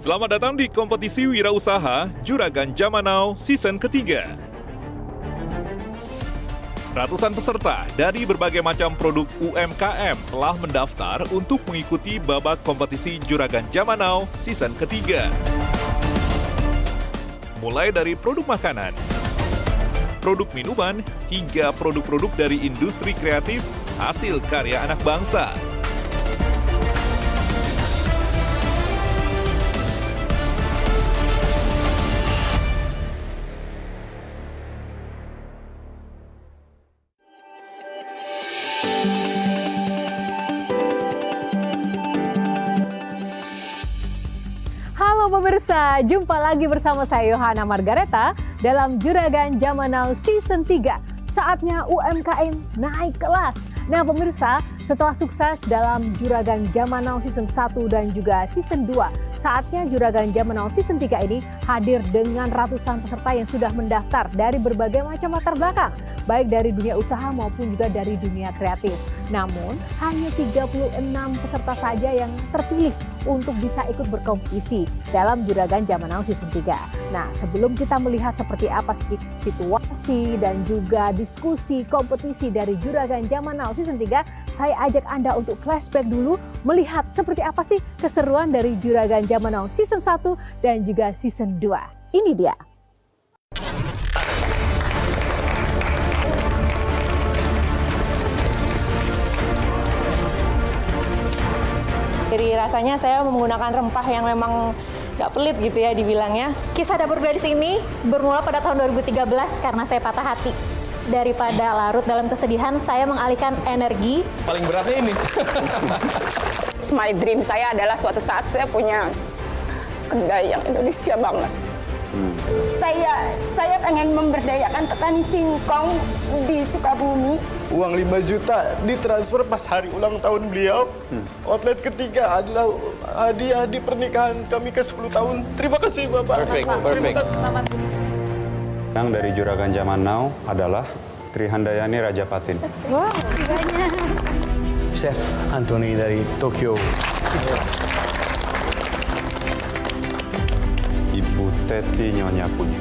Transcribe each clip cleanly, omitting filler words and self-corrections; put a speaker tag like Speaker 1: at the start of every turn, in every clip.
Speaker 1: Selamat datang di kompetisi wirausaha Juragan Zaman Now season ketiga. Ratusan peserta dari berbagai macam produk UMKM telah mendaftar untuk mengikuti babak kompetisi Juragan Zaman Now season ketiga. Mulai dari produk makanan, produk minuman, hingga produk-produk dari industri kreatif hasil karya anak bangsa.
Speaker 2: Halo pemirsa, jumpa lagi bersama saya Yohana Margareta dalam Juragan Zaman Now Season 3. Saatnya UMKM naik kelas. Nah pemirsa, setelah sukses dalam Juragan Zaman Now Season 1 dan juga Season 2, saatnya Juragan Zaman Now Season 3 ini hadir dengan ratusan peserta yang sudah mendaftar dari berbagai macam latar belakang, baik dari dunia usaha maupun juga dari dunia kreatif. Namun, hanya 36 peserta saja yang terpilih untuk bisa ikut berkompetisi dalam Juragan Zaman Now Season 3. Nah, sebelum kita melihat seperti apa situasi dan juga diskusi kompetisi dari Juragan Zaman Now Season 3, saya ajak Anda untuk flashback dulu melihat seperti apa sih keseruan dari Juragan Zaman Now Season 1 dan juga Season 2. Ini dia.
Speaker 3: Dari rasanya saya menggunakan rempah yang memang nggak pelit gitu ya dibilangnya.
Speaker 4: Kisah dapur gadis ini bermula pada tahun 2013 karena saya patah hati. Daripada larut dalam kesedihan, saya mengalihkan energi.
Speaker 5: Paling beratnya ini.
Speaker 6: My dream saya adalah suatu saat saya punya kedai yang Indonesia banget. Saya pengen memberdayakan petani singkong di Sukabumi.
Speaker 7: Uang 5 juta ditransfer pas hari ulang tahun beliau. Outlet ketiga adalah hadiah di pernikahan kami ke 10 tahun. Terima kasih Bapak.
Speaker 5: Perfect.
Speaker 4: Selamat.
Speaker 8: Yang dari Juragan Zaman Now adalah Trihandayani Rajapatin.
Speaker 6: Wow, banyak.
Speaker 5: Chef Anthony dari Tokyo.
Speaker 8: Ibu Teti Nyonya Punya.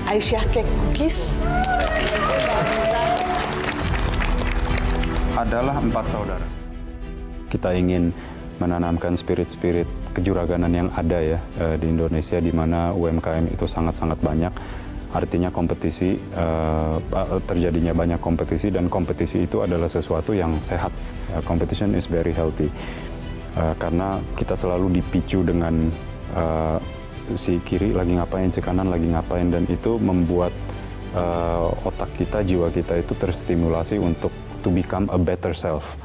Speaker 6: Aisyah Cake Cookies.
Speaker 8: Adalah 4 saudara. Kita ingin menanamkan spirit-spirit kejuraganan yang ada ya di Indonesia, di mana UMKM itu sangat-sangat banyak. Artinya kompetisi, terjadinya banyak kompetisi, dan kompetisi itu adalah sesuatu yang sehat. Competition is very healthy. Karena kita selalu dipicu dengan si kiri lagi ngapain, si kanan lagi ngapain, dan itu membuat otak kita, jiwa kita itu terstimulasi untuk to become a better self.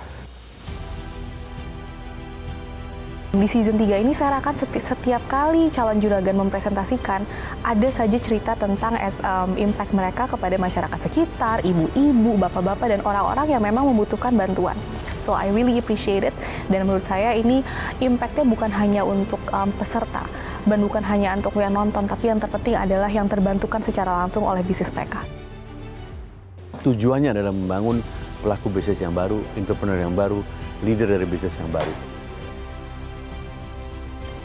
Speaker 9: Di season 3 ini saya akan setiap kali calon juragan mempresentasikan, ada saja cerita tentang impact mereka kepada masyarakat sekitar, ibu-ibu, bapak-bapak, dan orang-orang yang memang membutuhkan bantuan. So I really appreciate it, dan menurut saya ini impactnya bukan hanya untuk peserta, dan bukan hanya untuk yang nonton, tapi yang terpenting adalah yang terbantukan secara langsung oleh bisnis mereka.
Speaker 5: Tujuannya adalah membangun pelaku bisnis yang baru, entrepreneur yang baru, leader dari bisnis yang baru.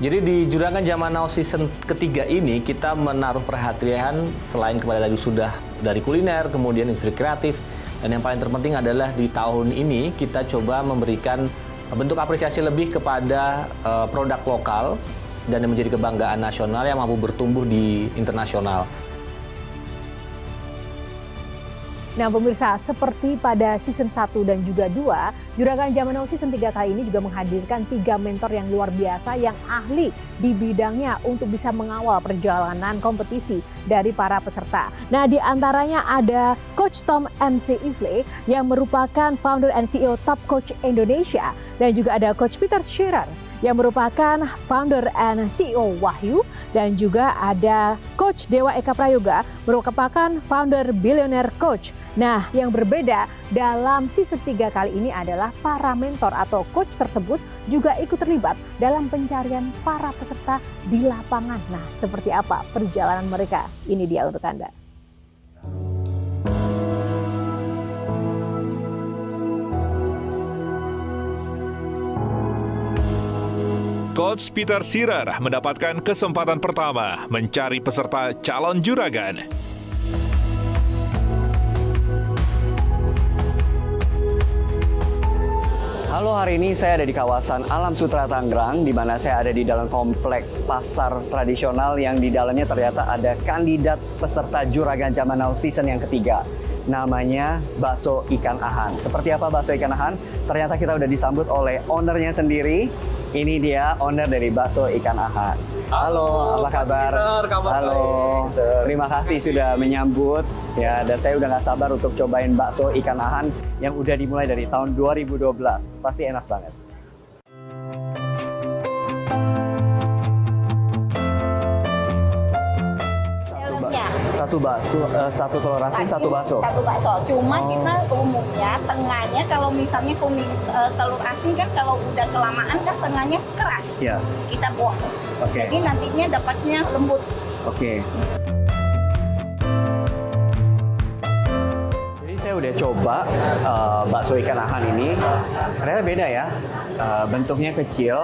Speaker 5: Jadi di Juragan Zaman Now season ketiga ini kita menaruh perhatian selain kepada tadi sudah dari kuliner, kemudian industri kreatif, dan yang paling terpenting adalah di tahun ini kita coba memberikan bentuk apresiasi lebih kepada produk lokal dan yang menjadi kebanggaan nasional yang mampu bertumbuh di internasional.
Speaker 2: Nah pemirsa, seperti pada season 1 dan juga 2, Juragan Zaman Now season 3 kali ini juga menghadirkan 3 mentor yang luar biasa yang ahli di bidangnya untuk bisa mengawal perjalanan kompetisi dari para peserta. Nah di antaranya ada Coach Tom MC Ifle yang merupakan founder and CEO Top Coach Indonesia, dan juga ada Coach Peter Scherer yang merupakan founder and CEO Wahyu, dan juga ada Coach Dewa Eka Prayoga merupakan founder Billionaire Coach. Nah, yang berbeda dalam season 3 kali ini adalah para mentor atau coach tersebut juga ikut terlibat dalam pencarian para peserta di lapangan. Nah, seperti apa perjalanan mereka? Ini dia untuk Anda.
Speaker 1: Coach Peter Shearer mendapatkan kesempatan pertama mencari peserta calon juragan.
Speaker 10: Halo, hari ini saya ada di kawasan Alam Sutera Tangerang, di mana saya ada di dalam komplek pasar tradisional yang di dalamnya ternyata ada kandidat peserta Juragan Zaman Now season yang ketiga. Namanya Bakso Ikan Ahan. Seperti apa Bakso Ikan Ahan? Ternyata kita udah disambut oleh ownernya sendiri. Ini dia owner dari Bakso Ikan Ahan. Halo, apa kabar? Halo, terima kasih sudah menyambut ya, dan saya udah nggak sabar untuk cobain bakso ikan ahan yang udah dimulai dari tahun 2012. Pasti enak banget. Satu bakso, satu telur asin, satu bakso.
Speaker 6: Satu bakso. Cuma kita umumnya tengahnya kalau misalnya kuning telur asin kan kalau udah kelamaan kan tengahnya keras.
Speaker 10: Ya.
Speaker 6: Kita buang.
Speaker 10: Oke.
Speaker 6: Jadi nantinya dapatnya lembut.
Speaker 10: Oke. Jadi saya udah coba bakso ikan ahan ini. Ternyata beda ya. Bentuknya kecil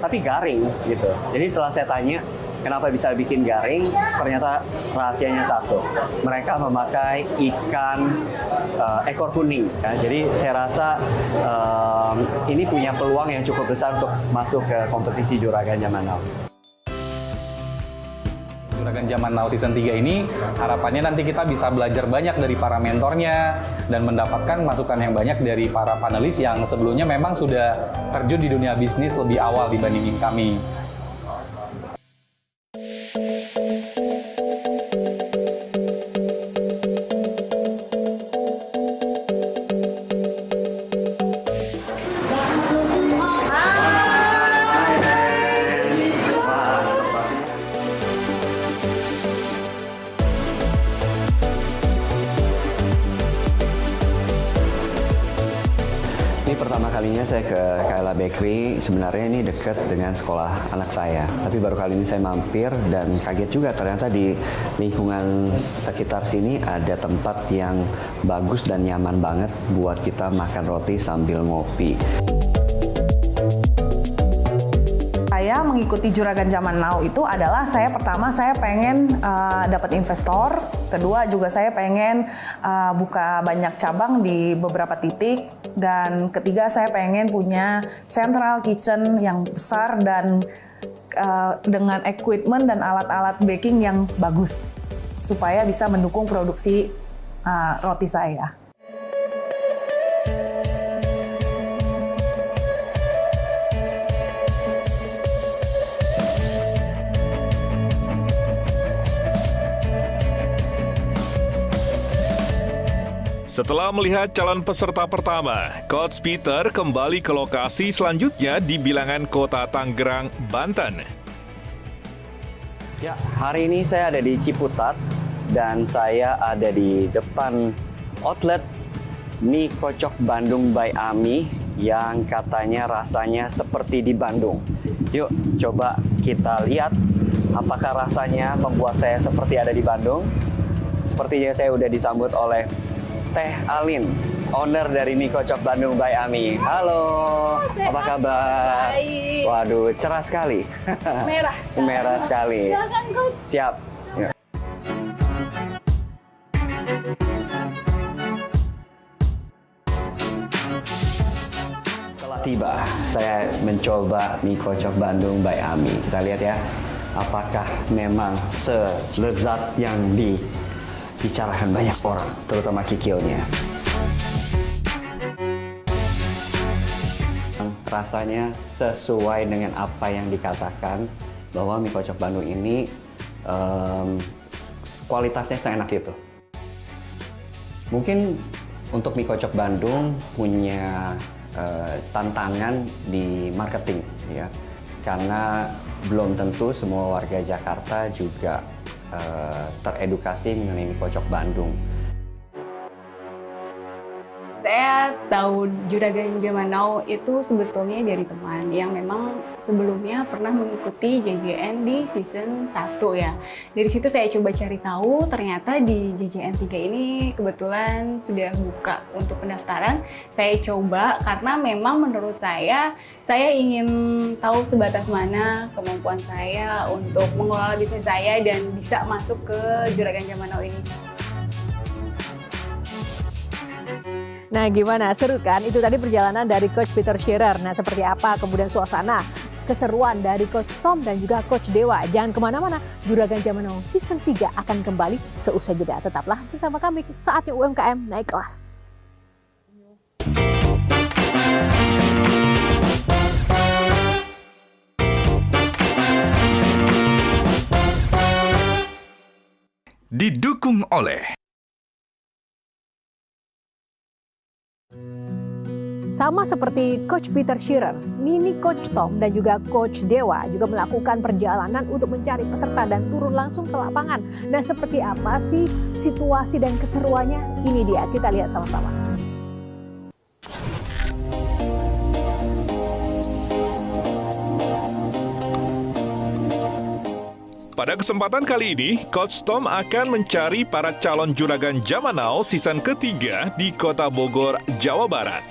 Speaker 10: tapi garing gitu. Jadi setelah saya tanya kenapa bisa bikin garing, ternyata rahasianya satu. Mereka memakai ikan ekor kuning. Ya. Jadi saya rasa ini punya peluang yang cukup besar untuk masuk ke kompetisi Juragan Zaman Now.
Speaker 11: Juragan Zaman Now Season 3 ini harapannya nanti kita bisa belajar banyak dari para mentornya dan mendapatkan masukan yang banyak dari para panelis yang sebelumnya memang sudah terjun di dunia bisnis lebih awal dibandingin kami.
Speaker 10: Ini pertama kalinya saya ke Kaila Bakery. Sebenarnya ini dekat dengan sekolah anak saya. Tapi baru kali ini saya mampir dan kaget juga ternyata di lingkungan sekitar sini ada tempat yang bagus dan nyaman banget buat kita makan roti sambil ngopi.
Speaker 12: Saya mengikuti Juragan Zaman Now itu adalah pertama saya pengen dapat investor, kedua juga saya pengen buka banyak cabang di beberapa titik, dan ketiga saya pengen punya central kitchen yang besar dan dengan equipment dan alat-alat baking yang bagus supaya bisa mendukung produksi roti saya.
Speaker 1: Setelah melihat calon peserta pertama, Coach Peter kembali ke lokasi selanjutnya di bilangan Kota Tangerang, Banten.
Speaker 10: Ya, hari ini saya ada di Ciputat dan saya ada di depan outlet Mie Kocok Bandung by Ami yang katanya rasanya seperti di Bandung. Yuk, coba kita lihat apakah rasanya membuat saya seperti ada di Bandung. Sepertinya saya udah disambut oleh Teh Alin, owner dari Mie Kocok Bandung by Ami. Halo, apa kabar?
Speaker 6: Baik.
Speaker 10: Waduh, cerah sekali.
Speaker 6: Merah.
Speaker 10: Merah sekali.
Speaker 6: Silakan, Coach.
Speaker 10: Siap. Ya. Setelah tiba, saya mencoba Mie Kocok Bandung by Ami. Kita lihat ya, apakah memang selezat yang dibicarakan banyak orang, terutama kikilnya. Rasanya sesuai dengan apa yang dikatakan bahwa Mie Kocok Bandung ini kualitasnya seenak itu. Mungkin untuk Mie Kocok Bandung punya tantangan di marketing, ya, karena belum tentu semua warga Jakarta juga teredukasi mengenai Mie Kocok Bandung.
Speaker 6: Saya
Speaker 13: Saya tahu Juragan Zaman Now itu sebetulnya dari teman yang memang sebelumnya pernah mengikuti JJN di season 1 ya. Dari situ saya coba cari tahu, ternyata di JJN 3 ini kebetulan sudah buka untuk pendaftaran. Saya coba karena memang menurut saya ingin tahu sebatas mana kemampuan saya untuk mengelola bisnis saya dan bisa masuk ke Juragan Zaman Now ini.
Speaker 2: Nah gimana, seru kan? Itu tadi perjalanan dari Coach Peter Shearer. Nah seperti apa kemudian suasana keseruan dari Coach Tom dan juga Coach Dewa. Jangan kemana-mana, Juragan Zaman Now Season 3 akan kembali seusai jeda. Tetaplah bersama kami, saatnya UMKM naik kelas.
Speaker 14: Didukung oleh
Speaker 2: Sama seperti Coach Peter Shearer, mini Coach Tom dan juga Coach Dewa juga melakukan perjalanan untuk mencari peserta dan turun langsung ke lapangan. Nah seperti apa sih situasi dan keseruannya? Ini dia, kita lihat sama-sama.
Speaker 1: Pada kesempatan kali ini, Coach Tom akan mencari para calon Juragan Zaman Now season ketiga di Kota Bogor, Jawa Barat.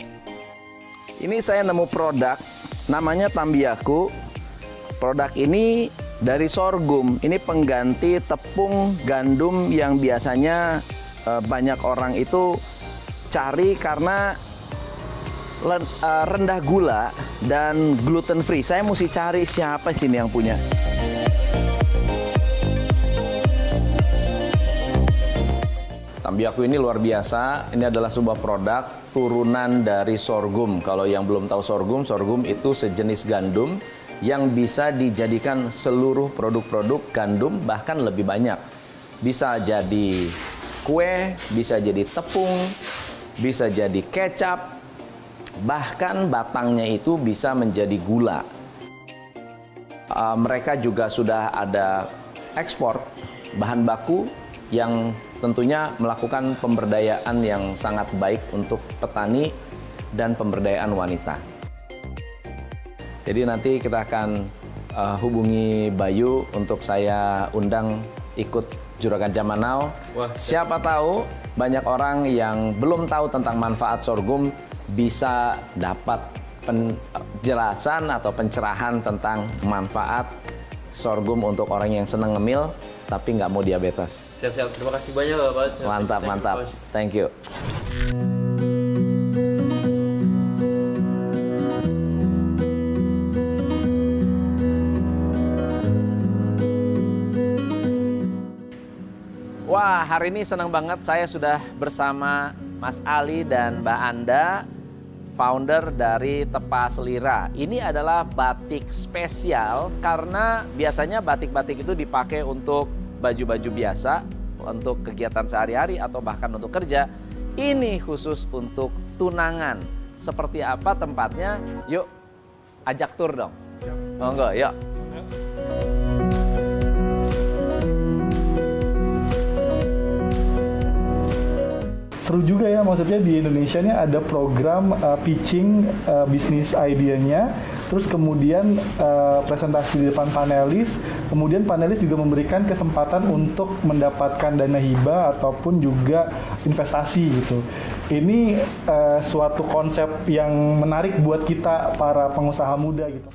Speaker 15: Ini saya nemu produk, namanya Tambiaku. Produk ini dari sorghum. Ini pengganti tepung gandum yang biasanya banyak orang itu cari karena rendah gula dan gluten free. Saya mesti cari siapa sih ini yang punya.
Speaker 5: Tambiaku ini luar biasa. Ini adalah sebuah produk turunan dari sorghum. Kalau yang belum tahu sorghum, sorghum itu sejenis gandum yang bisa dijadikan seluruh produk-produk gandum, bahkan lebih banyak. Bisa jadi kue, bisa jadi tepung, bisa jadi kecap, bahkan batangnya itu bisa menjadi gula. Mereka juga sudah ada ekspor bahan baku yang tentunya melakukan pemberdayaan yang sangat baik untuk petani dan pemberdayaan wanita. Jadi nanti kita akan hubungi Bayu untuk saya undang ikut Juragan Zaman Now. Siapa tahu banyak orang yang belum tahu tentang manfaat sorghum bisa dapat penjelasan atau pencerahan tentang manfaat sorghum untuk orang yang senang ngemil tapi nggak mau diabetes.
Speaker 7: Siap-siap, terima kasih banyak Pak.
Speaker 15: Mantap, mantap. Thank you. Wah, hari ini senang banget saya sudah bersama Mas Ali dan Mbak Anda, founder dari Tepa Selira. Ini adalah batik spesial karena biasanya batik-batik itu dipakai untuk baju-baju biasa, untuk kegiatan sehari-hari atau bahkan untuk kerja. Ini khusus untuk tunangan. Seperti apa tempatnya? Yuk, ajak tur dong. Monggo, yuk.
Speaker 16: Seru juga ya, maksudnya di Indonesia ini ada program pitching bisnis idenya, terus kemudian presentasi di depan panelis, kemudian panelis juga memberikan kesempatan untuk mendapatkan dana hibah ataupun juga investasi gitu. Ini suatu konsep yang menarik buat kita para pengusaha muda gitu.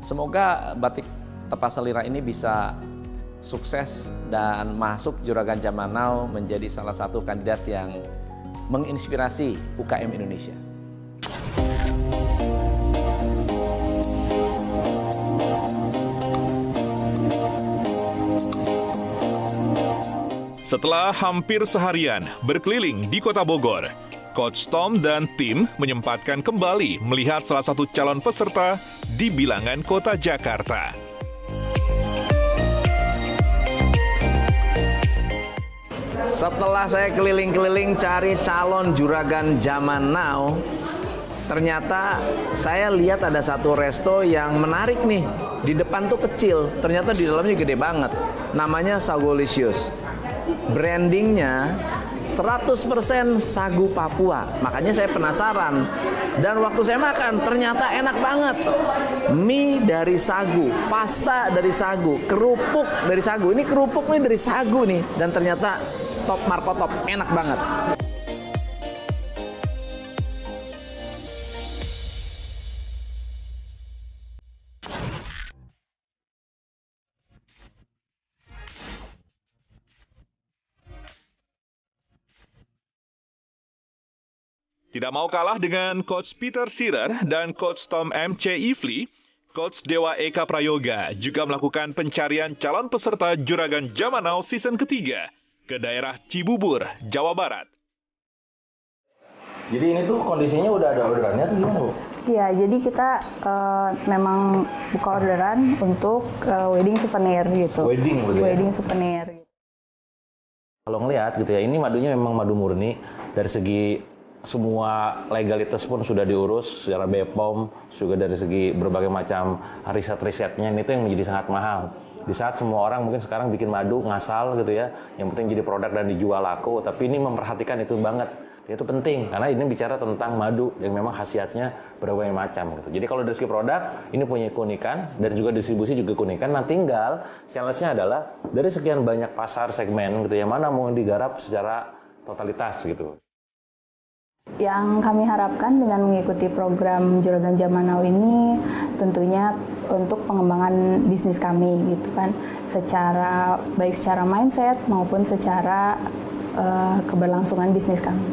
Speaker 15: Semoga batik Tepa Selira ini bisa sukses dan masuk Juragan Zaman Now menjadi salah satu kandidat yang menginspirasi UKM Indonesia.
Speaker 1: Setelah hampir seharian berkeliling di Kota Bogor, Coach Tom dan tim menyempatkan kembali melihat salah satu calon peserta di bilangan Kota Jakarta.
Speaker 15: Setelah saya keliling-keliling cari calon Juragan Zaman Now, ternyata saya lihat ada satu resto yang menarik nih. Di depan tuh kecil, ternyata di dalamnya gede banget. Namanya Sagolicious. Brandingnya 100% sagu Papua. Makanya saya penasaran. Dan waktu saya makan ternyata enak banget. Mie dari sagu, pasta dari sagu, kerupuk dari sagu. Ini kerupuk nih dari sagu nih. Dan ternyata top markotop, enak banget.
Speaker 1: Tidak mau kalah dengan Coach Peter Shearer dan Coach Tom MC Ifli, Coach Dewa Eka Prayoga juga melakukan pencarian calon peserta Juragan Zaman Now season ketiga ke daerah Cibubur, Jawa Barat.
Speaker 5: Jadi ini tuh kondisinya udah ada orderannya atau gimana, Bu?
Speaker 14: Iya, jadi kita memang buka orderan untuk wedding souvenir gitu.
Speaker 5: Wedding gitu ya?
Speaker 14: Wedding souvenir.
Speaker 5: Kalau ngelihat gitu ya, ini madunya memang madu murni. Dari segi semua legalitas pun sudah diurus secara BPOM, juga dari segi berbagai macam riset-risetnya, itu yang menjadi sangat mahal. Di saat semua orang mungkin sekarang bikin madu ngasal gitu ya, yang penting jadi produk dan dijual laku, tapi ini memperhatikan itu banget. Itu penting, karena ini bicara tentang madu yang memang khasiatnya berbagai macam gitu. Jadi kalau dari segi produk, ini punya keunikan, dan juga distribusi juga keunikan. Nah tinggal challenge-nya adalah, dari sekian banyak pasar segmen gitu ya, mana mau digarap secara totalitas gitu.
Speaker 14: Yang kami harapkan dengan mengikuti program Juragan Zaman Now ini tentunya untuk pengembangan bisnis kami gitu kan, baik secara mindset maupun secara keberlangsungan bisnis kami.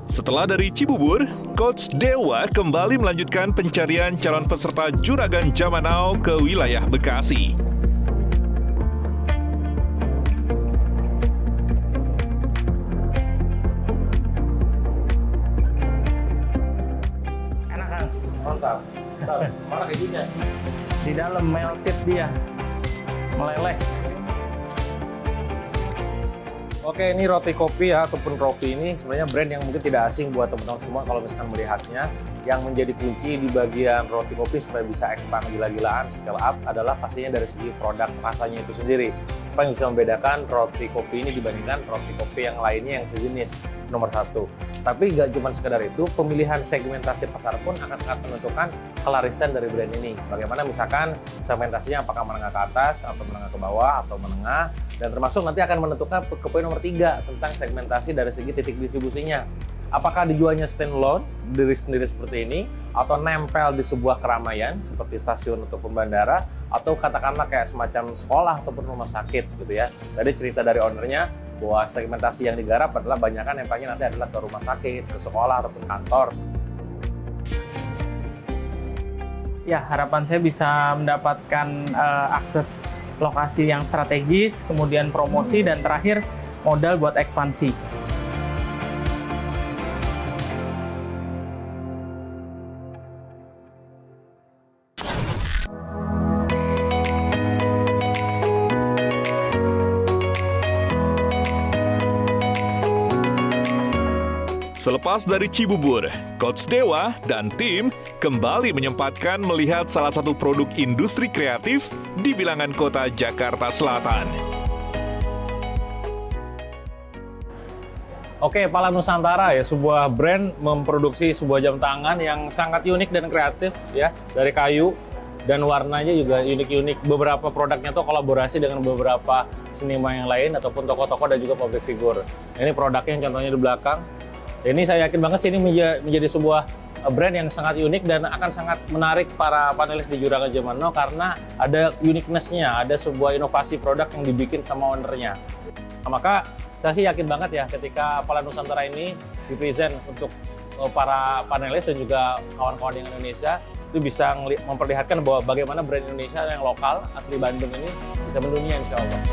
Speaker 1: Setelah dari Cibubur, Coach Dewa kembali melanjutkan pencarian calon peserta Juragan Zaman Now ke wilayah Bekasi.
Speaker 10: Enak kan? Mantap. Mana kejunya? Di dalam melted dia. Meleleh. Oke, ini roti kopi ya, ataupun roti ini sebenarnya brand yang mungkin tidak asing buat teman-teman semua kalau misalkan melihatnya. Yang menjadi kunci di bagian roti kopi supaya bisa expand gila-gilaan, scale up, adalah pastinya dari segi produk rasanya itu sendiri. Apa yang bisa membedakan roti kopi ini dibandingkan roti kopi yang lainnya yang sejenis, nomor satu. Tapi nggak cuma sekedar itu, pemilihan segmentasi pasar pun akan sangat menentukan kelarisan dari brand ini. Bagaimana misalkan segmentasinya, apakah menengah ke atas, atau menengah ke bawah, atau menengah, dan termasuk nanti akan menentukan ke poin nomor 3 tentang segmentasi dari segi titik distribusinya. Apakah dijualnya standalone, diri sendiri seperti ini, atau nempel di sebuah keramaian seperti stasiun ataupun bandara, atau katakanlah kayak semacam sekolah ataupun rumah sakit gitu ya. Tadi cerita dari ownernya bahwa segmentasi yang digarap adalah banyakan nempelnya nanti adalah ke rumah sakit, ke sekolah ataupun kantor.
Speaker 17: Ya, harapan saya bisa mendapatkan akses lokasi yang strategis, kemudian promosi, dan terakhir modal buat ekspansi.
Speaker 1: Selepas dari Cibubur, Coach Dewa dan tim kembali menyempatkan melihat salah satu produk industri kreatif di bilangan kota Jakarta Selatan.
Speaker 15: Oke, Pala Nusantara ya, sebuah brand memproduksi sebuah jam tangan yang sangat unik dan kreatif ya, dari kayu dan warnanya juga unik-unik. Beberapa produknya tuh kolaborasi dengan beberapa seniman yang lain ataupun tokoh-tokoh dan juga public figure. Ini produknya yang contohnya di belakang. Ini saya yakin banget sih ini menjadi sebuah brand yang sangat unik dan akan sangat menarik para panelis di Juragan Zaman Now karena ada uniqueness-nya, ada sebuah inovasi produk yang dibikin sama owner-nya. Nah, maka saya sih yakin banget ya ketika Pala Nusantara ini dipresent untuk para panelis dan juga kawan-kawan di Indonesia itu bisa memperlihatkan bahwa bagaimana brand Indonesia yang lokal asli Bandung ini bisa mendunia insya Allah.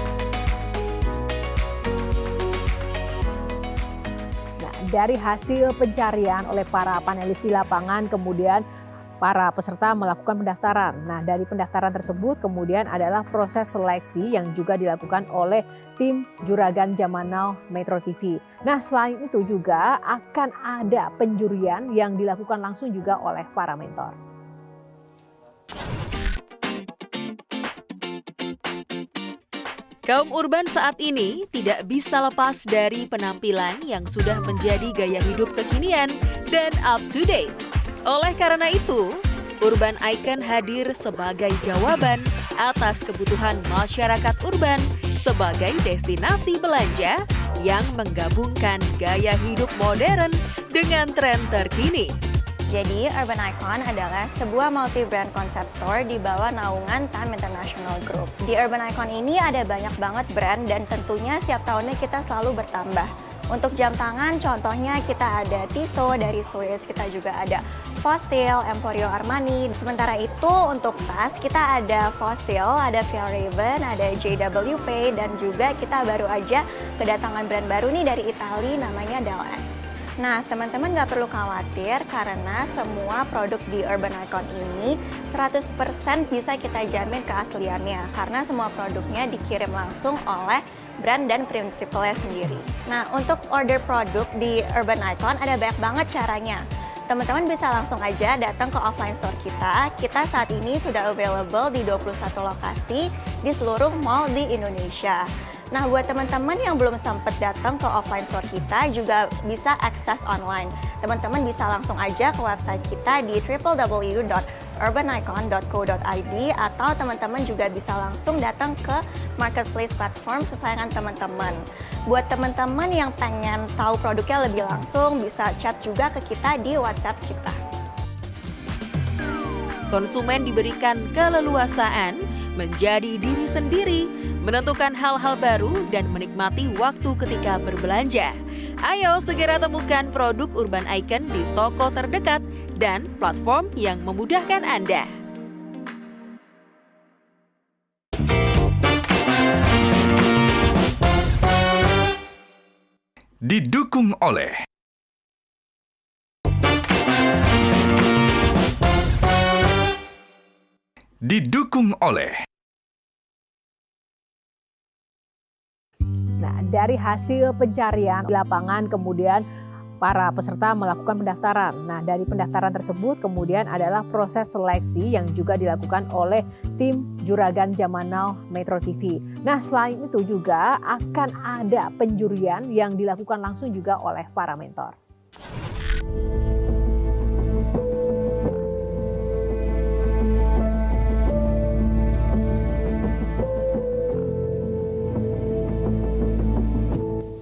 Speaker 2: Dari hasil pencarian oleh para panelis di lapangan, kemudian para peserta melakukan pendaftaran. Nah, dari pendaftaran tersebut kemudian adalah proses seleksi yang juga dilakukan oleh tim Juragan Zaman Now Metro TV. Nah, selain itu juga akan ada penjurian yang dilakukan langsung juga oleh para mentor.
Speaker 18: Kaum urban saat ini tidak bisa lepas dari penampilan yang sudah menjadi gaya hidup kekinian dan up to date. Oleh karena itu, Urban Icon hadir sebagai jawaban atas kebutuhan masyarakat urban sebagai destinasi belanja yang menggabungkan gaya hidup modern dengan tren terkini.
Speaker 19: Jadi, Urban Icon adalah sebuah multi-brand concept store di bawah naungan Time International Group. Di Urban Icon ini ada banyak banget brand dan tentunya setiap tahunnya kita selalu bertambah. Untuk jam tangan, contohnya kita ada Tissot dari Swiss, kita juga ada Fossil, Emporio Armani. Sementara itu untuk tas, kita ada Fossil, ada Fjällräven, ada JWP, dan juga kita baru aja kedatangan brand baru nih dari Italia namanya Deleuze. Nah, teman-teman nggak perlu khawatir karena semua produk di Urban Icon ini 100% bisa kita jamin keasliannya karena semua produknya dikirim langsung oleh brand dan prinsipalnya sendiri. Nah, untuk order produk di Urban Icon ada banyak banget caranya. Teman-teman bisa langsung aja datang ke offline store kita. Kita saat ini sudah available di 21 lokasi di seluruh mall di Indonesia. Nah, buat teman-teman yang belum sempat datang ke offline store kita juga bisa akses online. Teman-teman bisa langsung aja ke website kita di www.urbanicon.co.id atau teman-teman juga bisa langsung datang ke marketplace platform kesayangan teman-teman. Buat teman-teman yang pengen tahu produknya lebih langsung, bisa chat juga ke kita di WhatsApp kita.
Speaker 18: Konsumen diberikan keleluasaan menjadi diri sendiri, menentukan hal-hal baru dan menikmati waktu ketika berbelanja. Ayo segera temukan produk Urban Icon di toko terdekat dan platform yang memudahkan Anda.
Speaker 20: Didukung oleh
Speaker 2: Nah, dari hasil pencarian di lapangan kemudian para peserta melakukan pendaftaran. Nah, dari pendaftaran tersebut kemudian adalah proses seleksi yang juga dilakukan oleh tim Juragan Zaman Now Metro TV. Nah, selain itu juga akan ada penjurian yang dilakukan langsung juga oleh para mentor.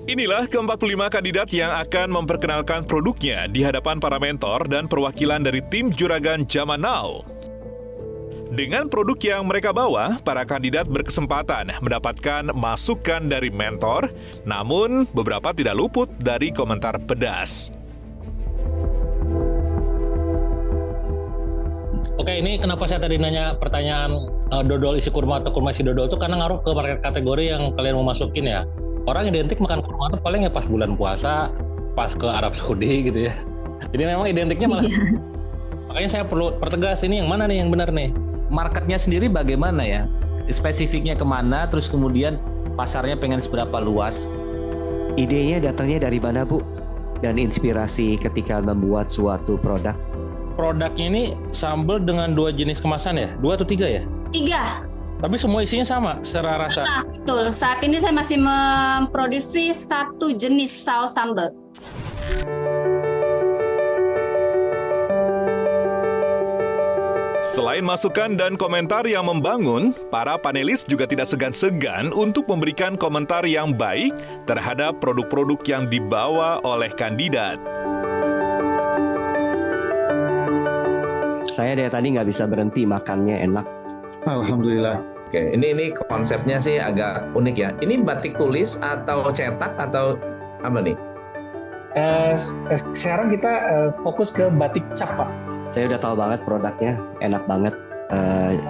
Speaker 1: Inilah ke-45 kandidat yang akan memperkenalkan produknya di hadapan para mentor dan perwakilan dari tim Juragan Zaman Now. Dengan produk yang mereka bawa, para kandidat berkesempatan mendapatkan masukan dari mentor, namun beberapa tidak luput dari komentar pedas.
Speaker 5: Oke, ini kenapa saya tadi nanya pertanyaan dodol isi kurma atau kurma isi dodol itu karena ngaruh ke kategori yang kalian mau masukin ya. Orang identik makan kurma itu paling ya pas bulan puasa, pas ke Arab Saudi gitu ya. Jadi memang identiknya malah. Makanya saya perlu pertegas ini yang mana nih yang benar nih.
Speaker 15: Marketnya sendiri bagaimana ya? Spesifiknya kemana, terus kemudian pasarnya pengen seberapa luas?
Speaker 10: Idenya datangnya dari mana, Bu? Dan inspirasi ketika membuat suatu produk?
Speaker 5: Produknya ini sambal dengan 2 jenis kemasan ya? 2 atau 3 ya?
Speaker 21: 3.
Speaker 5: Tapi semua isinya sama secara rasa?
Speaker 21: Nah, betul. Saat ini saya masih memproduksi 1 jenis saus sambal.
Speaker 1: Selain masukan dan komentar yang membangun, para panelis juga tidak segan-segan untuk memberikan komentar yang baik terhadap produk-produk yang dibawa oleh kandidat.
Speaker 10: Saya dari tadi nggak bisa berhenti makannya, enak.
Speaker 16: Alhamdulillah.
Speaker 15: Oke, ini konsepnya sih agak unik ya. Ini batik tulis atau cetak atau apa nih?
Speaker 22: Sekarang kita fokus ke batik cap, Pak.
Speaker 10: Saya udah tahu banget produknya, enak banget.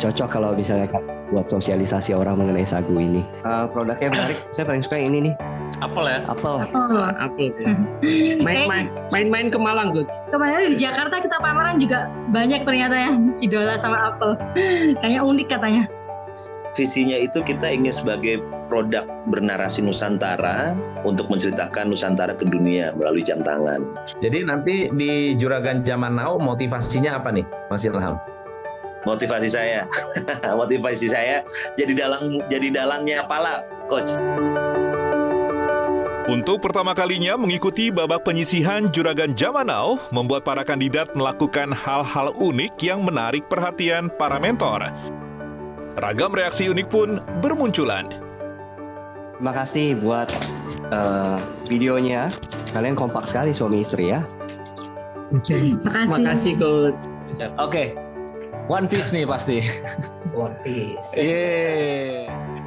Speaker 10: Cocok kalau misalnya buat sosialisasi orang mengenai sagu ini. Produknya menarik, saya paling suka yang ini nih.
Speaker 3: Apel ya?
Speaker 10: Apel.
Speaker 22: Apel. Main-main ke Malang, Coach.
Speaker 21: Kemarin di Jakarta kita pameran juga banyak ternyata yang idola sama apel. Kayaknya unik katanya.
Speaker 4: Visinya itu kita ingin sebagai produk bernarasi Nusantara untuk menceritakan Nusantara ke dunia melalui jam tangan.
Speaker 15: Jadi nanti di Juragan Zaman Now motivasinya apa nih, Mas Ilham?
Speaker 4: Motivasi saya jadi dalangnya pala, Coach.
Speaker 1: Untuk pertama kalinya mengikuti babak penyisihan Juragan Zaman Now membuat para kandidat melakukan hal-hal unik yang menarik perhatian para mentor. Ragam reaksi unik pun bermunculan.
Speaker 10: Terima kasih buat videonya. Kalian kompak sekali suami istri ya.
Speaker 22: Terima kasih, Coach.
Speaker 5: Oke. One Piece nih pasti.
Speaker 22: One Piece.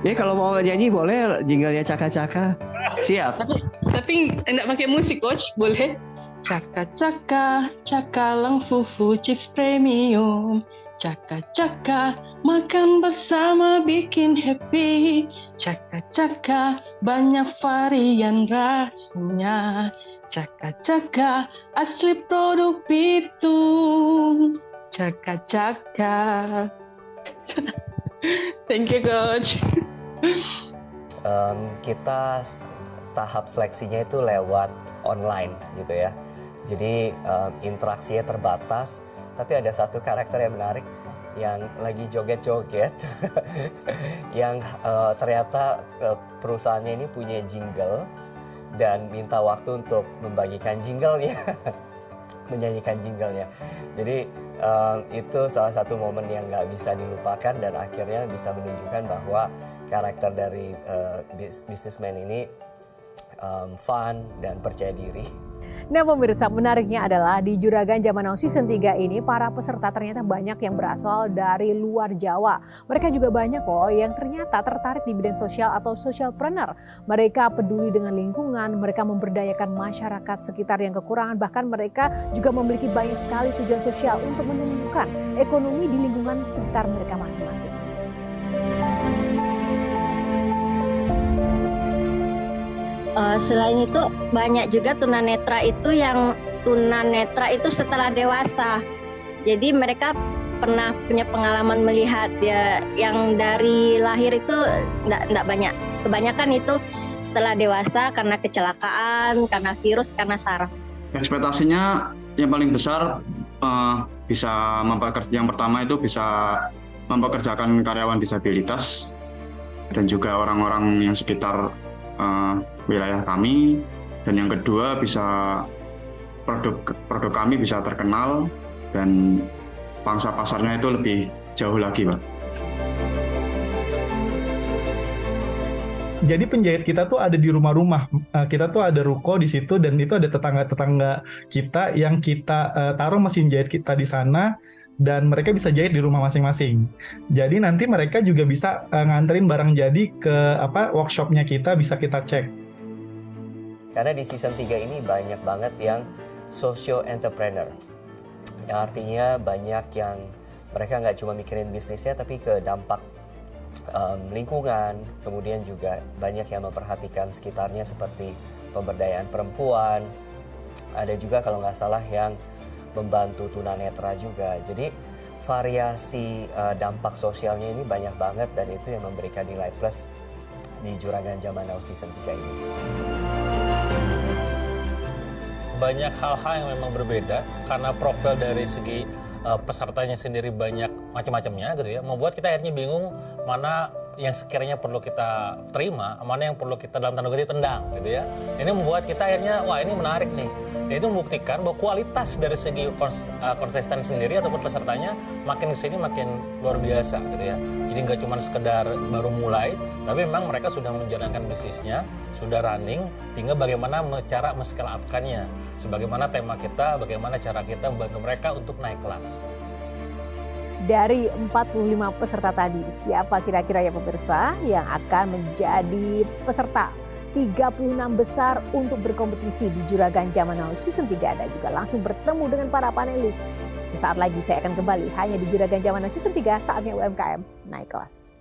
Speaker 10: Ya kalau mau nyanyi boleh jinglenya Caka-Caka. Siap.
Speaker 23: Tapi enggak pakai musik, Coach, boleh? Caka-caka, cakalang fufu chips premium. Caka-caka, makan bersama bikin happy. Caka-caka, banyak varian rasanya. Caka-caka, asli produk Bitung. Caka-caka. Thank you, Coach.
Speaker 10: Kita tahap seleksinya itu lewat online gitu ya. Jadi interaksinya terbatas, tapi ada satu karakter yang menarik yang lagi joget-joget yang ternyata perusahaannya ini punya jingle dan minta waktu untuk membagikan jinglenya, menyanyikan jinglenya. Jadi itu salah satu momen yang nggak bisa dilupakan dan akhirnya bisa menunjukkan bahwa karakter dari businessman ini fun dan percaya diri.
Speaker 2: Nah pemirsa, menariknya adalah di Juragan Zaman Now Season 3 ini para peserta ternyata banyak yang berasal dari luar Jawa. Mereka juga banyak loh yang ternyata tertarik di bidang sosial atau socialpreneur. Mereka peduli dengan lingkungan, mereka memberdayakan masyarakat sekitar yang kekurangan, bahkan mereka juga memiliki banyak sekali tujuan sosial untuk menumbuhkan ekonomi di lingkungan sekitar mereka masing-masing.
Speaker 21: Selain itu banyak juga tunanetra itu setelah dewasa. Jadi mereka pernah punya pengalaman melihat ya yang dari lahir itu enggak banyak. Kebanyakan itu setelah dewasa karena kecelakaan, karena virus, karena saraf.
Speaker 24: Ekspektasinya yang paling besar yang pertama itu bisa mempekerjakan karyawan disabilitas dan juga orang-orang yang sekitar wilayah kami, dan yang kedua bisa produk kami bisa terkenal dan pangsa pasarnya itu lebih jauh lagi, Pak.
Speaker 16: Jadi penjahit kita tuh ada di rumah-rumah, kita tuh ada ruko di situ dan itu ada tetangga-tetangga kita yang kita taruh mesin jahit kita di sana dan mereka bisa jahit di rumah masing-masing. Jadi nanti mereka juga bisa nganterin barang jadi ke workshopnya kita, bisa kita cek.
Speaker 10: Karena di season 3 ini banyak banget yang social entrepreneur. Yang artinya banyak yang mereka nggak cuma mikirin bisnisnya tapi ke dampak lingkungan. Kemudian juga banyak yang memperhatikan sekitarnya seperti pemberdayaan perempuan. Ada juga kalau nggak salah yang membantu tunanetra juga. Jadi variasi dampak sosialnya ini banyak banget dan itu yang memberikan nilai plus di Juragan Zaman Now Season 3 ini.
Speaker 3: Banyak hal-hal yang memang berbeda karena profil dari segi pesertanya sendiri banyak macam-macamnya gitu ya, membuat kita akhirnya bingung mana yang sekiranya perlu kita terima, mana yang perlu kita dalam tanda kutip tendang gitu ya. Ini membuat kita akhirnya wah ini menarik nih. Dan itu membuktikan bahwa kualitas dari segi konsisten sendiri ataupun pesertanya makin kesini makin luar biasa gitu ya. Jadi nggak cuma sekedar baru mulai, tapi memang mereka sudah menjalankan bisnisnya, sudah running, tinggal bagaimana cara men-scale up-kannya. Sebagaimana tema kita, bagaimana cara kita membantu mereka untuk naik kelas.
Speaker 2: Dari 45 peserta tadi, siapa kira-kira ya pemirsa yang akan menjadi peserta 36 besar untuk berkompetisi di Juragan Zaman Now Season 3 dan juga langsung bertemu dengan para panelis. Sesaat lagi saya akan kembali hanya di Juragan Zaman Now Season 3, saatnya UMKM naik kelas.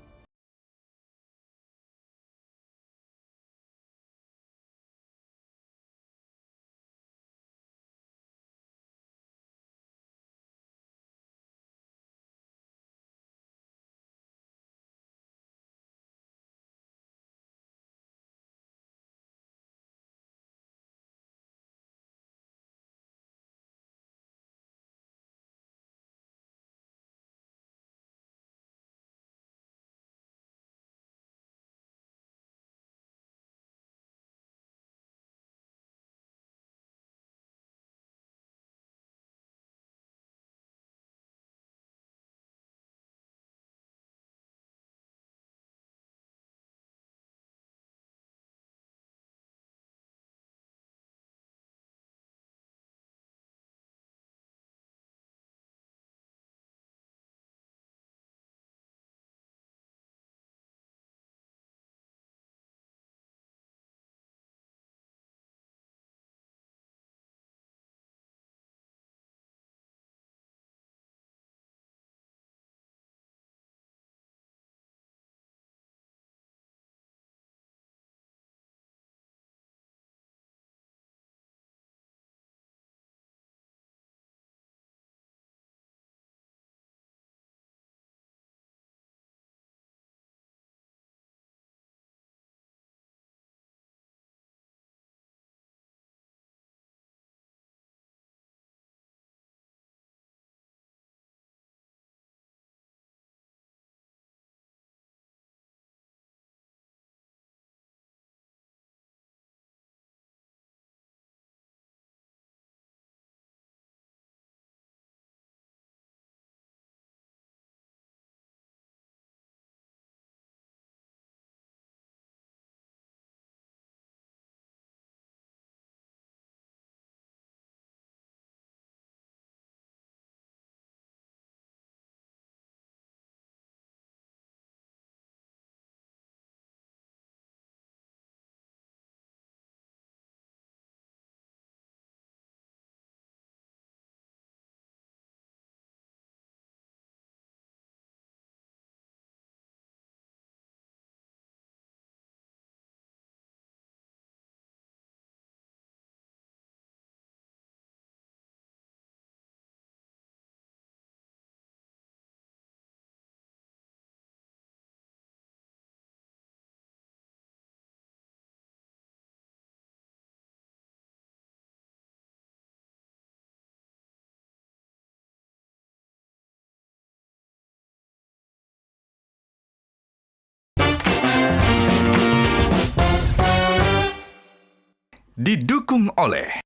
Speaker 20: Didukung oleh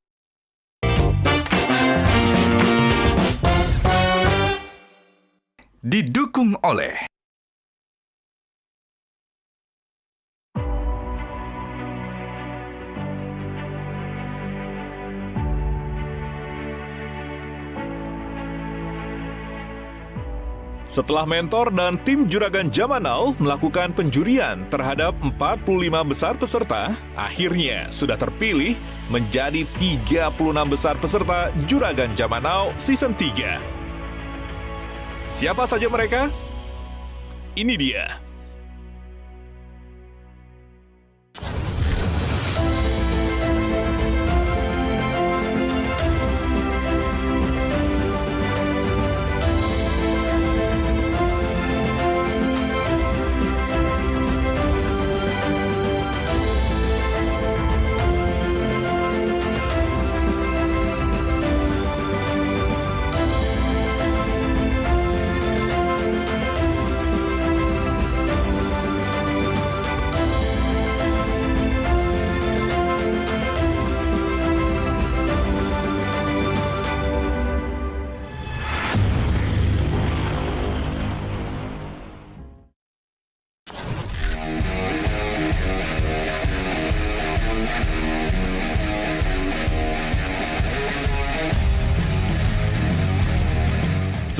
Speaker 1: Setelah mentor dan tim Juragan Zaman Now melakukan penjurian terhadap 45 besar peserta, akhirnya sudah terpilih menjadi 36 besar peserta Juragan Zaman Now Season 3. Siapa saja mereka? Ini dia.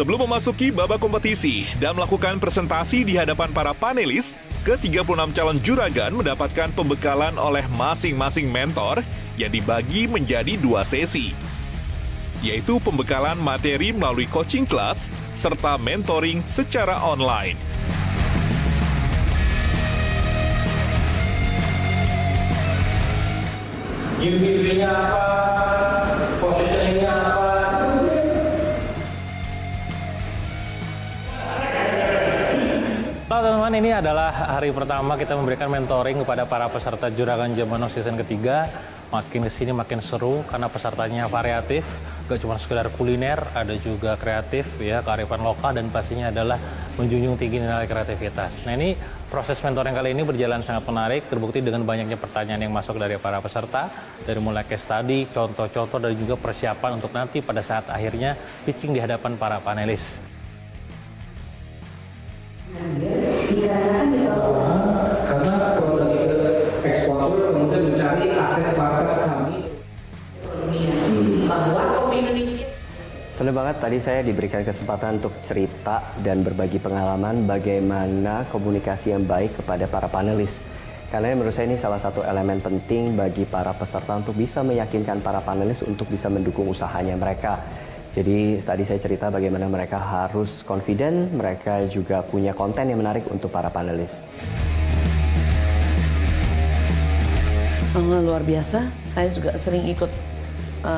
Speaker 1: Sebelum memasuki babak kompetisi dan melakukan presentasi di hadapan para panelis, ke-36 calon juragan mendapatkan pembekalan oleh masing-masing mentor yang dibagi menjadi 2 sesi, yaitu pembekalan materi melalui coaching class serta mentoring secara online.
Speaker 3: Gimmicknya apa, positioningnya apa.
Speaker 5: Halo teman-teman, ini adalah hari pertama kita memberikan mentoring kepada para peserta Juragan Zaman Now Season ketiga. Makin kesini makin seru karena pesertanya variatif, gak cuma sekedar kuliner, ada juga kreatif, ya, kearifan lokal, dan pastinya adalah menjunjung tinggi nilai kreativitas. Nah, ini proses mentoring kali ini berjalan sangat menarik, terbukti dengan banyaknya pertanyaan yang masuk dari para peserta, dari mulai case study, contoh-contoh, dan juga persiapan untuk nanti pada saat akhirnya pitching di hadapan para panelis.
Speaker 8: Karena produk itu exposure, kemudian mencari akses market kami.
Speaker 10: Senang banget tadi saya diberikan kesempatan untuk cerita dan berbagi pengalaman bagaimana komunikasi yang baik kepada para panelis. Karena menurut saya ini salah satu elemen penting bagi para peserta untuk bisa meyakinkan para panelis untuk bisa mendukung usahanya mereka. Jadi tadi saya cerita bagaimana mereka harus confident, mereka juga punya konten yang menarik untuk para panelis.
Speaker 9: Luar biasa, saya juga sering ikut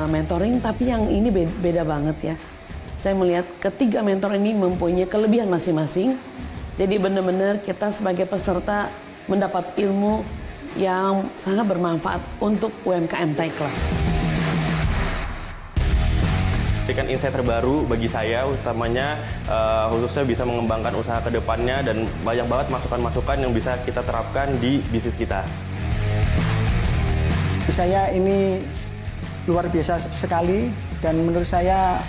Speaker 9: mentoring, tapi yang ini beda banget ya. Saya melihat ketiga mentor ini mempunyai kelebihan masing-masing. Jadi benar-benar kita sebagai peserta mendapat ilmu yang sangat bermanfaat untuk UMKM Thai Class.
Speaker 11: Berikan insight terbaru bagi saya, utamanya khususnya bisa mengembangkan usaha ke depannya dan banyak banget masukan-masukan yang bisa kita terapkan di bisnis kita.
Speaker 12: Saya ini luar biasa sekali dan menurut saya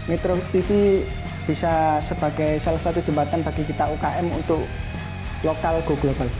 Speaker 12: Metro TV bisa sebagai salah satu jembatan bagi kita UKM untuk lokal go global.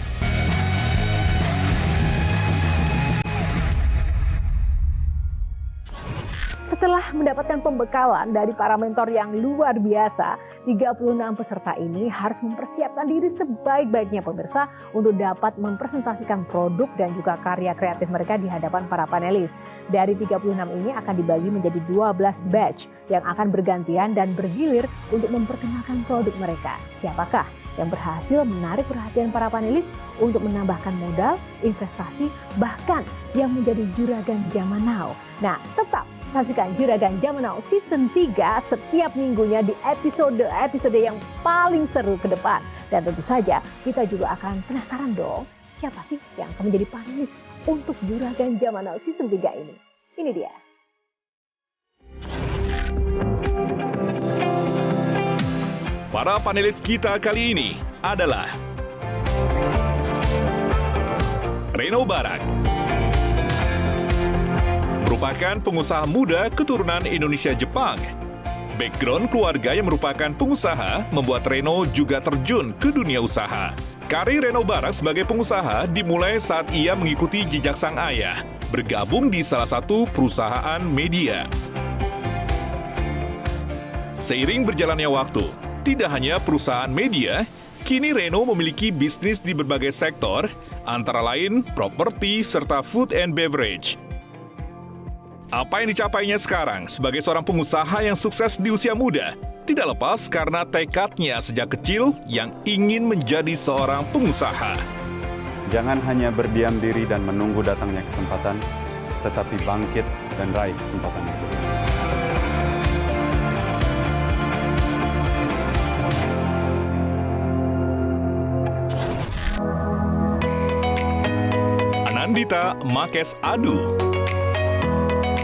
Speaker 2: Setelah mendapatkan pembekalan dari para mentor yang luar biasa, 36 peserta ini harus mempersiapkan diri sebaik-baiknya pemirsa untuk dapat mempresentasikan produk dan juga karya kreatif mereka di hadapan para panelis. Dari 36 ini akan dibagi menjadi 12 batch yang akan bergantian dan bergilir untuk memperkenalkan produk mereka. Siapakah yang berhasil menarik perhatian para panelis untuk menambahkan modal, investasi, bahkan yang menjadi Juragan Zaman Now. Nah, tetap saksikan Juragan Zaman Now Season 3 setiap minggunya di episode yang paling seru ke depan. Dan tentu saja kita juga akan penasaran dong, siapa sih yang akan menjadi panelis untuk Juragan Zaman Now Season 3 ini. Ini dia.
Speaker 1: Para panelis kita kali ini adalah Reno Barak, merupakan pengusaha muda keturunan Indonesia-Jepang. Background keluarga yang merupakan pengusaha membuat Reno juga terjun ke dunia usaha. Karir Reno Barak sebagai pengusaha dimulai saat ia mengikuti jejak sang ayah, bergabung di salah satu perusahaan media. Seiring berjalannya waktu, tidak hanya perusahaan media, kini Reno memiliki bisnis di berbagai sektor, antara lain properti serta food and beverage. Apa yang dicapainya sekarang sebagai seorang pengusaha yang sukses di usia muda tidak lepas karena tekadnya sejak kecil yang ingin menjadi seorang pengusaha.
Speaker 6: Jangan hanya berdiam diri dan menunggu datangnya kesempatan, tetapi bangkit dan raih kesempatan itu.
Speaker 1: Anandita Makes Adu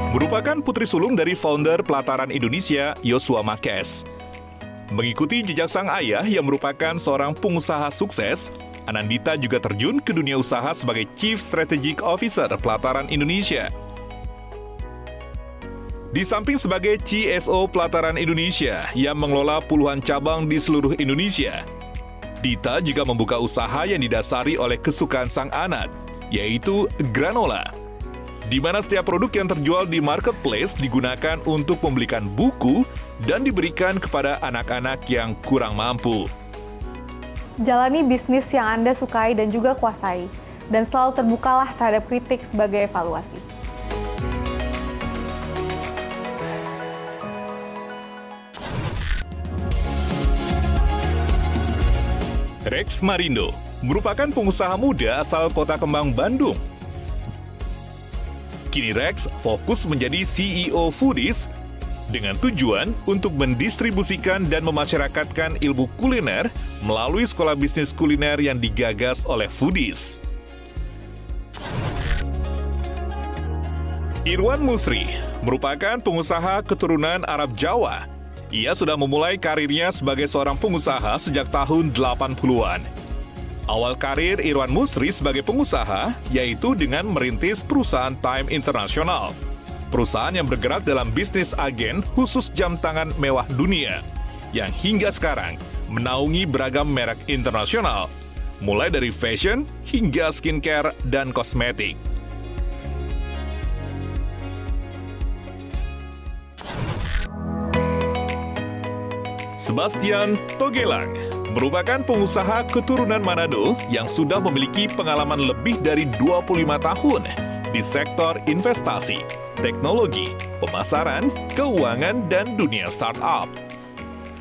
Speaker 1: merupakan putri sulung dari founder Pelataran Indonesia, Yosua Makes. Mengikuti jejak sang ayah yang merupakan seorang pengusaha sukses, Anandita juga terjun ke dunia usaha sebagai Chief Strategic Officer Pelataran Indonesia. Di samping sebagai CSO Pelataran Indonesia yang mengelola puluhan cabang di seluruh Indonesia, Dita juga membuka usaha yang didasari oleh kesukaan sang anak, yaitu granola, di mana setiap produk yang terjual di marketplace digunakan untuk membelikan buku dan diberikan kepada anak-anak yang kurang mampu.
Speaker 7: Jalani bisnis yang Anda sukai dan juga kuasai, dan selalu terbukalah terhadap kritik sebagai evaluasi.
Speaker 1: Rex Marindo merupakan pengusaha muda asal Kota Kembang, Bandung. Kini Rex fokus menjadi CEO Foodies dengan tujuan untuk mendistribusikan dan memasyarakatkan ilmu kuliner melalui sekolah bisnis kuliner yang digagas oleh Foodies. Irwan Musri merupakan pengusaha keturunan Arab Jawa. Ia sudah memulai karirnya sebagai seorang pengusaha sejak tahun 80-an. Awal karir Irwan Musri sebagai pengusaha yaitu dengan merintis perusahaan Time International, perusahaan yang bergerak dalam bisnis agen khusus jam tangan mewah dunia, yang hingga sekarang menaungi beragam merek internasional, mulai dari fashion hingga skincare dan kosmetik. Sebastian Togelang merupakan pengusaha keturunan Manado yang sudah memiliki pengalaman lebih dari 25 tahun di sektor investasi, teknologi, pemasaran, keuangan, dan dunia startup.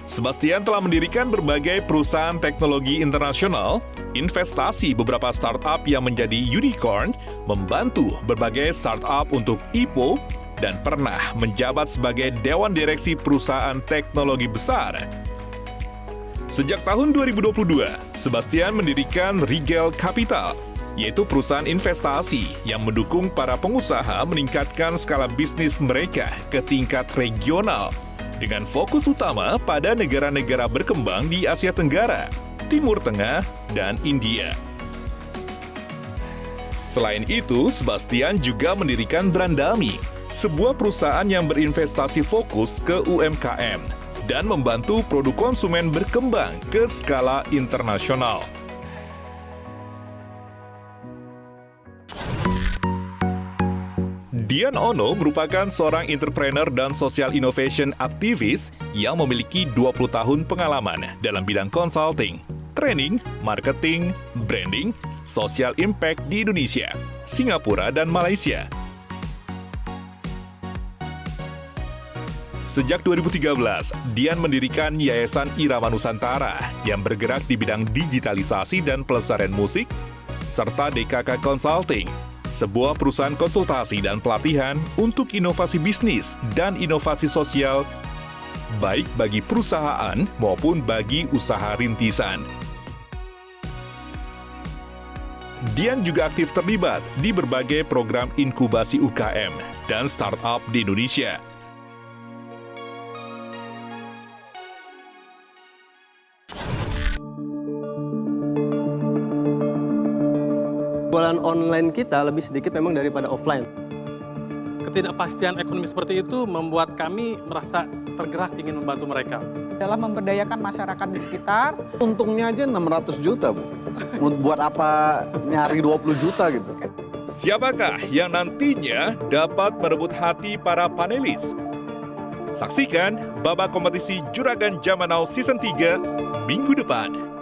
Speaker 1: Sebastian telah mendirikan berbagai perusahaan teknologi internasional, investasi beberapa startup yang menjadi unicorn, membantu berbagai startup untuk IPO, dan pernah menjabat sebagai Dewan Direksi perusahaan teknologi besar. Sejak tahun 2022, Sebastian mendirikan Rigel Capital, yaitu perusahaan investasi yang mendukung para pengusaha meningkatkan skala bisnis mereka ke tingkat regional, dengan fokus utama pada negara-negara berkembang di Asia Tenggara, Timur Tengah, dan India. Selain itu, Sebastian juga mendirikan Brandami, sebuah perusahaan yang berinvestasi fokus ke UMKM dan membantu produk konsumen berkembang ke skala internasional. Dian Ono merupakan seorang entrepreneur dan social innovation aktivis yang memiliki 20 tahun pengalaman dalam bidang consulting, training, marketing, branding, social impact di Indonesia, Singapura, dan Malaysia. Sejak 2013, Dian mendirikan Yayasan Irama Nusantara yang bergerak di bidang digitalisasi dan pelestarian musik, serta DKK Consulting, sebuah perusahaan konsultasi dan pelatihan untuk inovasi bisnis dan inovasi sosial, baik bagi perusahaan maupun bagi usaha rintisan. Dian juga aktif terlibat di berbagai program inkubasi UKM dan startup di Indonesia.
Speaker 13: Jualan online kita lebih sedikit memang daripada offline. ketidakpastian ekonomi seperti itu membuat kami merasa tergerak ingin membantu mereka.
Speaker 14: Dalam memberdayakan masyarakat di sekitar.
Speaker 17: Untungnya aja 600 juta, Bu. Buat apa nyari 20 juta gitu.
Speaker 1: Siapakah yang nantinya dapat merebut hati para panelis? Saksikan babak kompetisi Juragan Zaman Now Season 3 minggu depan.